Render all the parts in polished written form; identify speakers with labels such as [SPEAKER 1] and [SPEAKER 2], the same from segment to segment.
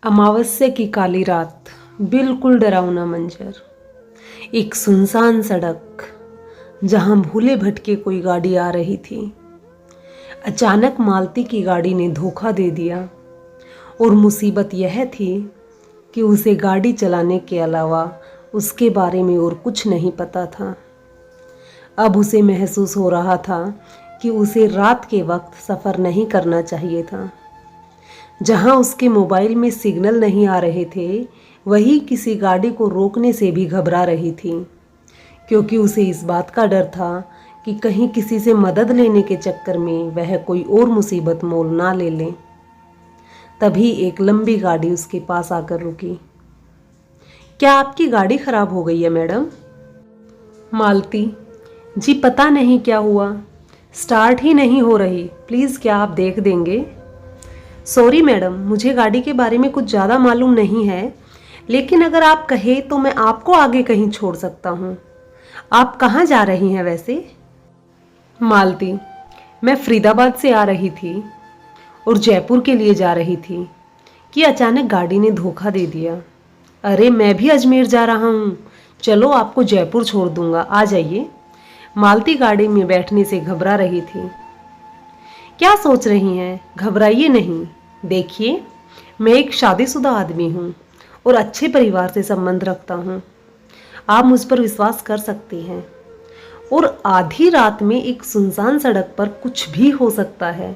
[SPEAKER 1] अमावस्या की काली रात, बिल्कुल डरावना मंजर। एक सुनसान सड़क जहां भूले भटके कोई गाड़ी आ रही थी। अचानक मालती की गाड़ी ने धोखा दे दिया और मुसीबत यह थी कि उसे गाड़ी चलाने के अलावा उसके बारे में और कुछ नहीं पता था। अब उसे महसूस हो रहा था कि उसे रात के वक्त सफ़र नहीं करना चाहिए था। जहां उसके मोबाइल में सिग्नल नहीं आ रहे थे, वही किसी गाड़ी को रोकने से भी घबरा रही थी, क्योंकि उसे इस बात का डर था कि कहीं किसी से मदद लेने के चक्कर में वह कोई और मुसीबत मोल ना ले ले। तभी एक लंबी गाड़ी उसके पास आकर रुकी। क्या आपकी गाड़ी खराब हो गई है मैडम? मालती, जी पता नहीं क्या हुआ, स्टार्ट ही नहीं हो रही, प्लीज़ क्या आप देख देंगे? सॉरी मैडम, मुझे गाड़ी के बारे में कुछ ज़्यादा मालूम नहीं है, लेकिन अगर आप कहें तो मैं आपको आगे कहीं छोड़ सकता हूँ। आप कहाँ जा रही हैं वैसे? मालती, मैं फरीदाबाद से आ रही थी और जयपुर के लिए जा रही थी कि अचानक गाड़ी ने धोखा दे दिया। अरे मैं भी अजमेर जा रहा हूँ, चलो आपको जयपुर छोड़ दूंगा, आ जाइए। मालती गाड़ी में बैठने से घबरा रही थी। क्या सोच रही हैं? घबराइए नहीं। देखिए, मैं एक शादीशुदा आदमी हूँ और अच्छे परिवार से संबंध रखता हूँ। आप मुझ पर विश्वास कर सकती हैं। और आधी रात में एक सुनसान सड़क पर कुछ भी हो सकता है।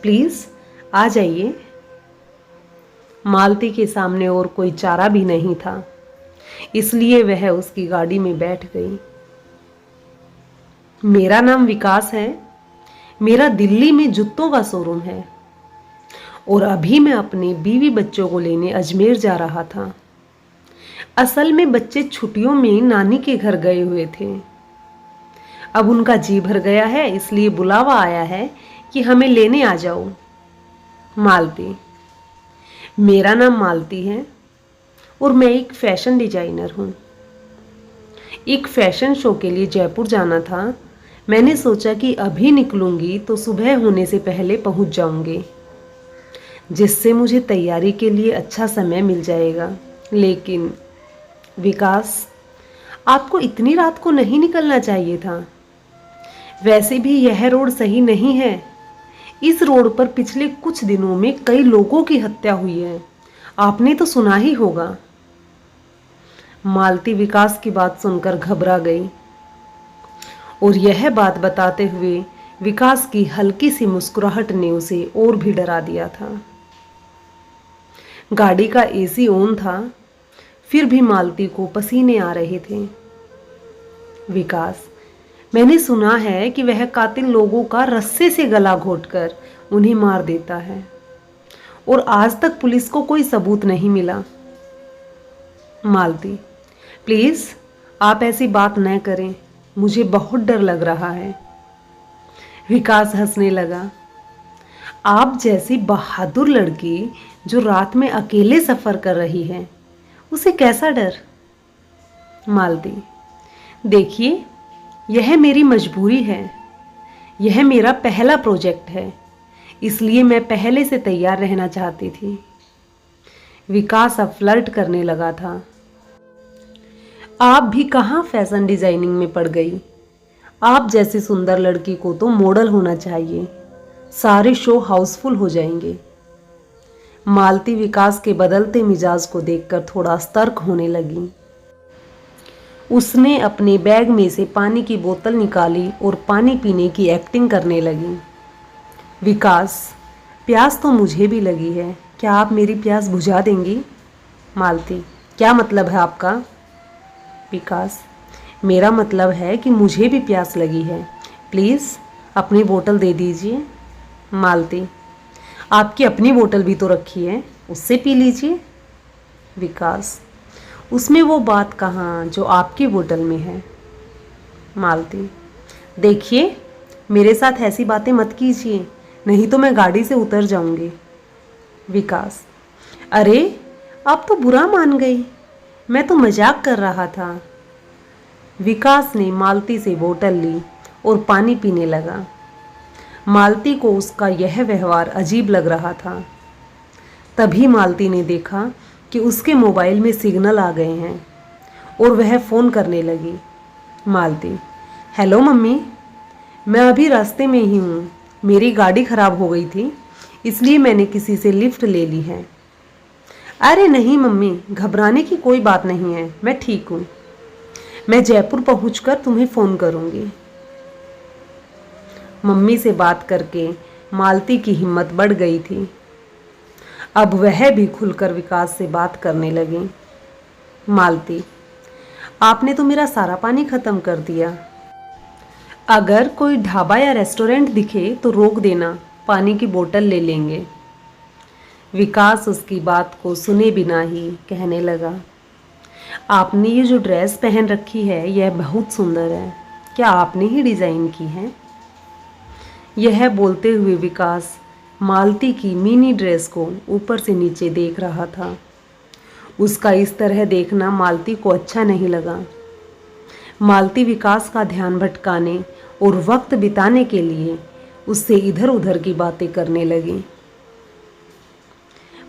[SPEAKER 1] प्लीज आ जाइए। मालती के सामने और कोई चारा भी नहीं था, इसलिए वह उसकी गाड़ी में बैठ गई। मेरा नाम विकास है। मेरा दिल्ली में जूतों का शोरूम है और अभी मैं अपने बीवी बच्चों को लेने अजमेर जा रहा था। असल में बच्चे छुट्टियों में नानी के घर गए हुए थे। अब उनका जी भर गया है, इसलिए बुलावा आया है कि हमें लेने आ जाओ। मालती, मेरा नाम मालती है और मैं एक फैशन डिजाइनर हूँ। एक फैशन शो के लिए जयपुर जाना था। मैंने सोचा कि अभी निकलूंगी तो सुबह होने से पहले पहुंच जाऊंगी, जिससे मुझे तैयारी के लिए अच्छा समय मिल जाएगा। लेकिन विकास, आपको इतनी रात को नहीं निकलना चाहिए था। वैसे भी यह रोड सही नहीं है। इस रोड पर पिछले कुछ दिनों में कई लोगों की हत्या हुई है, आपने तो सुना ही होगा। मालती विकास की बात सुनकर घबरा गई और यह बात बताते हुए विकास की हल्की सी मुस्कुराहट ने उसे और भी डरा दिया था। गाड़ी का एसी ऑन था, फिर भी मालती को पसीने आ रहे थे। विकास, मैंने सुना है कि वह कातिल लोगों का रस्से से गला घोंटकर उन्हें मार देता है और आज तक पुलिस को कोई सबूत नहीं मिला। मालती, प्लीज आप ऐसी बात न करें, मुझे बहुत डर लग रहा है। विकास हंसने लगा। आप जैसी बहादुर लड़की जो रात में अकेले सफर कर रही है, उसे कैसा डर? मालती, देखिए, यह मेरी मजबूरी है। यह मेरा पहला प्रोजेक्ट है, इसलिए मैं पहले से तैयार रहना चाहती थी। विकास अब फ्लर्ट करने लगा था। आप भी कहाँ फैशन डिजाइनिंग में पड़ गई? आप जैसी सुंदर लड़की को तो मॉडल होना चाहिए, सारे शो हाउसफुल हो जाएंगे। मालती विकास के बदलते मिजाज को देखकर थोड़ा सतर्क होने लगी। उसने अपने बैग में से पानी की बोतल निकाली और पानी पीने की एक्टिंग करने लगी। विकास, प्यास तो मुझे भी लगी है, क्या आप मेरी प्यास बुझा देंगी? मालती, क्या मतलब है आपका? विकास, मेरा मतलब है कि मुझे भी प्यास लगी है, प्लीज़ अपनी बोतल दे दीजिए। मालती, आपकी अपनी बोतल भी तो रखी है, उससे पी लीजिए। विकास, उसमें वो बात कहाँ जो आपकी बोतल में है। मालती, देखिए, मेरे साथ ऐसी बातें मत कीजिए, नहीं तो मैं गाड़ी से उतर जाऊंगी। विकास, अरे आप तो बुरा मान गई, मैं तो मजाक कर रहा था। विकास ने मालती से बोतल ली और पानी पीने लगा। मालती को उसका यह व्यवहार अजीब लग रहा था। तभी मालती ने देखा कि उसके मोबाइल में सिग्नल आ गए हैं और वह फ़ोन करने लगी। मालती, हेलो मम्मी, मैं अभी रास्ते में ही हूँ। मेरी गाड़ी ख़राब हो गई थी, इसलिए मैंने किसी से लिफ्ट ले ली है। अरे नहीं मम्मी, घबराने की कोई बात नहीं है, मैं ठीक हूँ। मैं जयपुर पहुँचकर तुम्हें फ़ोन करूँगी। मम्मी से बात करके मालती की हिम्मत बढ़ गई थी। अब वह भी खुलकर विकास से बात करने लगी। मालती, आपने तो मेरा सारा पानी खत्म कर दिया। अगर कोई ढाबा या रेस्टोरेंट दिखे तो रोक देना, पानी की बोतल ले लेंगे। विकास उसकी बात को सुने बिना ही कहने लगा, आपने ये जो ड्रेस पहन रखी है यह बहुत सुंदर है। क्या आपने ही डिज़ाइन की है? यह बोलते हुए विकास मालती की मिनी ड्रेस को ऊपर से नीचे देख रहा था। उसका इस तरह देखना मालती को अच्छा नहीं लगा। मालती विकास का ध्यान भटकाने और वक्त बिताने के लिए उससे इधर उधर की बातें करने लगी।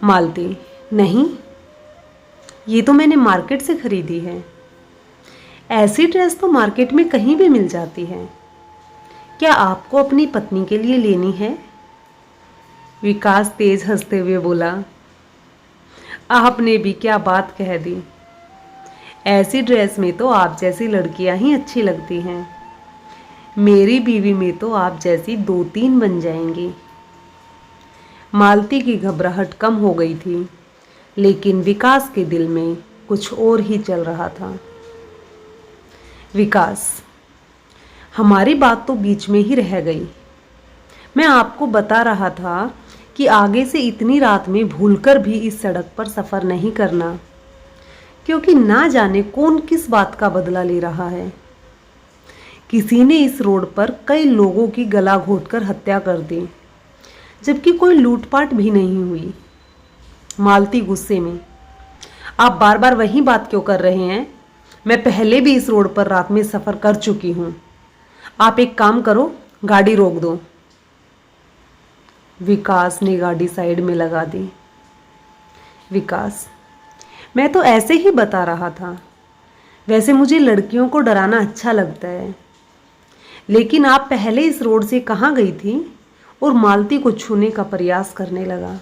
[SPEAKER 1] मालती, नहीं, ये तो मैंने मार्केट से खरीदी है। ऐसी ड्रेस तो मार्केट में कहीं भी मिल जाती है। क्या आपको अपनी पत्नी के लिए लेनी है? विकास तेज हंसते हुए बोला, आपने भी क्या बात कह दी। ऐसी ड्रेस में तो आप जैसी लड़कियां ही अच्छी लगती हैं। मेरी बीवी में तो आप जैसी 2-3 बन जाएंगी। मालती की घबराहट कम हो गई थी, लेकिन विकास के दिल में कुछ और ही चल रहा था। विकास, हमारी बात तो बीच में ही रह गई। मैं आपको बता रहा था कि आगे से इतनी रात में भूलकर भी इस सड़क पर सफ़र नहीं करना, क्योंकि ना जाने कौन किस बात का बदला ले रहा है। किसी ने इस रोड पर कई लोगों की गला घोंटकर हत्या कर दी, जबकि कोई लूटपाट भी नहीं हुई। मालती गुस्से में, आप बार बार वही बात क्यों कर रहे हैं? मैं पहले भी इस रोड पर रात में सफ़र कर चुकी हूँ। आप एक काम करो, गाड़ी रोक दो। विकास ने गाड़ी साइड में लगा दी। विकास, मैं तो ऐसे ही बता रहा था। वैसे मुझे लड़कियों को डराना अच्छा लगता है, लेकिन आप पहले इस रोड से कहाँ गई थी? और मालती को छूने का प्रयास करने लगा।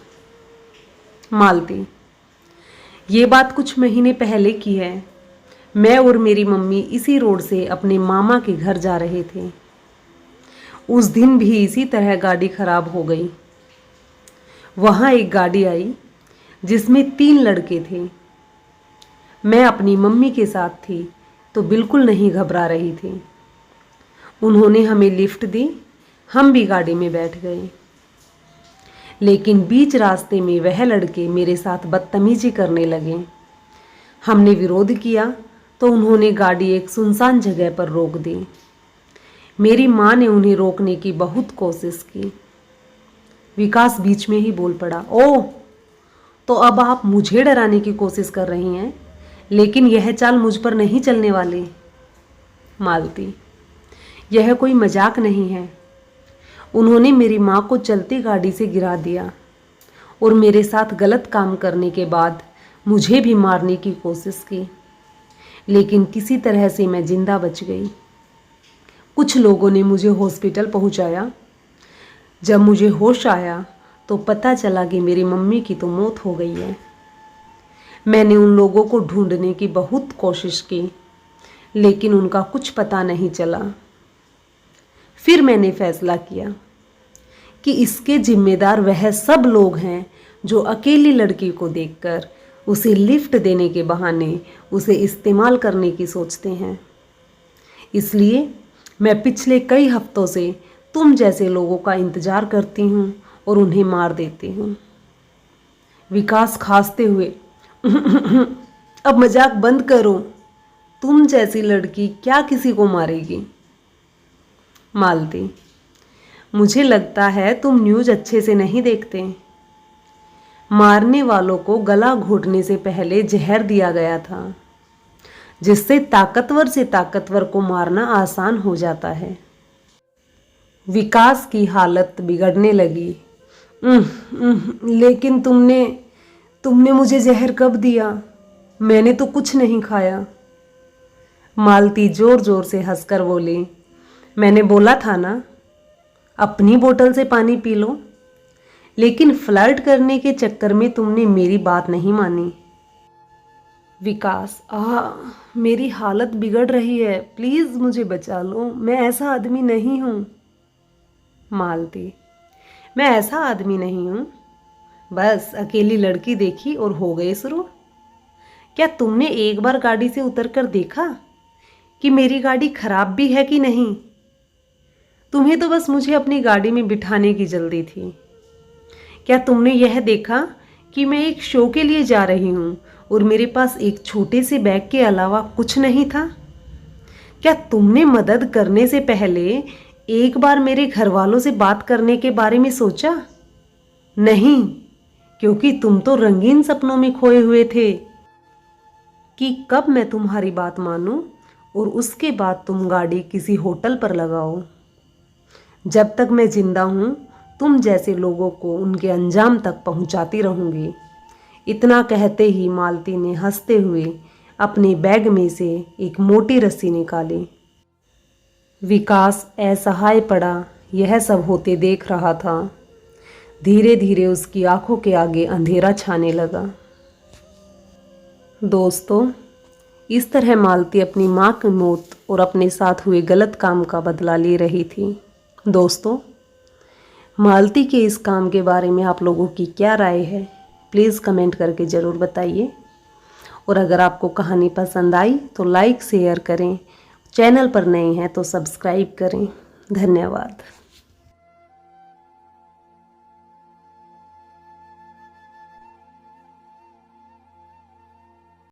[SPEAKER 1] मालती, ये बात कुछ महीने पहले की है। मैं और मेरी मम्मी इसी रोड से अपने मामा के घर जा रहे थे। उस दिन भी इसी तरह गाड़ी खराब हो गई। वहाँ एक गाड़ी आई जिसमें 3 लड़के थे। मैं अपनी मम्मी के साथ थी तो बिल्कुल नहीं घबरा रही थी। उन्होंने हमें लिफ्ट दी, हम भी गाड़ी में बैठ गए। लेकिन बीच रास्ते में वह लड़के मेरे साथ बदतमीजी करने लगे। हमने विरोध किया तो उन्होंने गाड़ी एक सुनसान जगह पर रोक दी। मेरी माँ ने उन्हें रोकने की बहुत कोशिश की। विकास बीच में ही बोल पड़ा, ओह, तो अब आप मुझे डराने की कोशिश कर रही हैं, लेकिन यह चाल मुझ पर नहीं चलने वाली। मालती, यह कोई मजाक नहीं है। उन्होंने मेरी माँ को चलती गाड़ी से गिरा दिया और मेरे साथ गलत काम करने के बाद मुझे भी मारने की कोशिश की, लेकिन किसी तरह से मैं जिंदा बच गई। कुछ लोगों ने मुझे हॉस्पिटल पहुंचाया। जब मुझे होश आया तो पता चला कि मेरी मम्मी की तो मौत हो गई है। मैंने उन लोगों को ढूंढने की बहुत कोशिश की, लेकिन उनका कुछ पता नहीं चला। फिर मैंने फैसला किया कि इसके जिम्मेदार वह सब लोग हैं जो अकेली लड़की को देखकर उसे लिफ्ट देने के बहाने उसे इस्तेमाल करने की सोचते हैं। इसलिए मैं पिछले कई हफ्तों से तुम जैसे लोगों का इंतजार करती हूँ और उन्हें मार देती हूँ। विकास खांसते हुए, अब मजाक बंद करो। तुम जैसी लड़की क्या किसी को मारेगी? मालती, मुझे लगता है तुम न्यूज़ अच्छे से नहीं देखते। मारने वालों को गला घोटने से पहले जहर दिया गया था, जिससे ताकतवर से ताकतवर को मारना आसान हो जाता है। विकास की हालत बिगड़ने लगी। लेकिन तुमने तुमने मुझे जहर कब दिया? मैंने तो कुछ नहीं खाया। मालती जोर जोर से हंसकर बोली, मैंने बोला था ना, अपनी बोतल से पानी पी लो। लेकिन फ्लर्ट करने के चक्कर में तुमने मेरी बात नहीं मानी। विकास, मेरी हालत बिगड़ रही है, प्लीज़ मुझे बचा लो, मैं ऐसा आदमी नहीं हूँ। मालती, मैं ऐसा आदमी नहीं हूँ, बस अकेली लड़की देखी और हो गए शुरू। क्या तुमने एक बार गाड़ी से उतरकर देखा कि मेरी गाड़ी खराब भी है कि नहीं? तुम्हें तो बस मुझे अपनी गाड़ी में बिठाने की जल्दी थी। क्या तुमने यह देखा कि मैं एक शो के लिए जा रही हूँ और मेरे पास एक छोटे से बैग के अलावा कुछ नहीं था? क्या तुमने मदद करने से पहले एक बार मेरे घर वालों से बात करने के बारे में सोचा? नहीं, क्योंकि तुम तो रंगीन सपनों में खोए हुए थे कि कब मैं तुम्हारी बात मानूं और उसके बाद तुम गाड़ी किसी होटल पर लगाओ। जब तक मैं जिंदा हूँ तुम जैसे लोगों को उनके अंजाम तक पहुँचाती रहूँगी। इतना कहते ही मालती ने हंसते हुए अपने बैग में से एक मोटी रस्सी निकाली। विकास असहाय पड़ा यह सब होते देख रहा था। धीरे धीरे उसकी आंखों के आगे अंधेरा छाने लगा। दोस्तों, इस तरह मालती अपनी माँ की मौत और अपने साथ हुए गलत काम का बदला ले रही थी। दोस्तों, मालती के इस काम के बारे में आप लोगों की क्या राय है? प्लीज़ कमेंट करके ज़रूर बताइए। और अगर आपको कहानी पसंद आई तो लाइक शेयर करें, चैनल पर नए हैं तो सब्सक्राइब करें। धन्यवाद।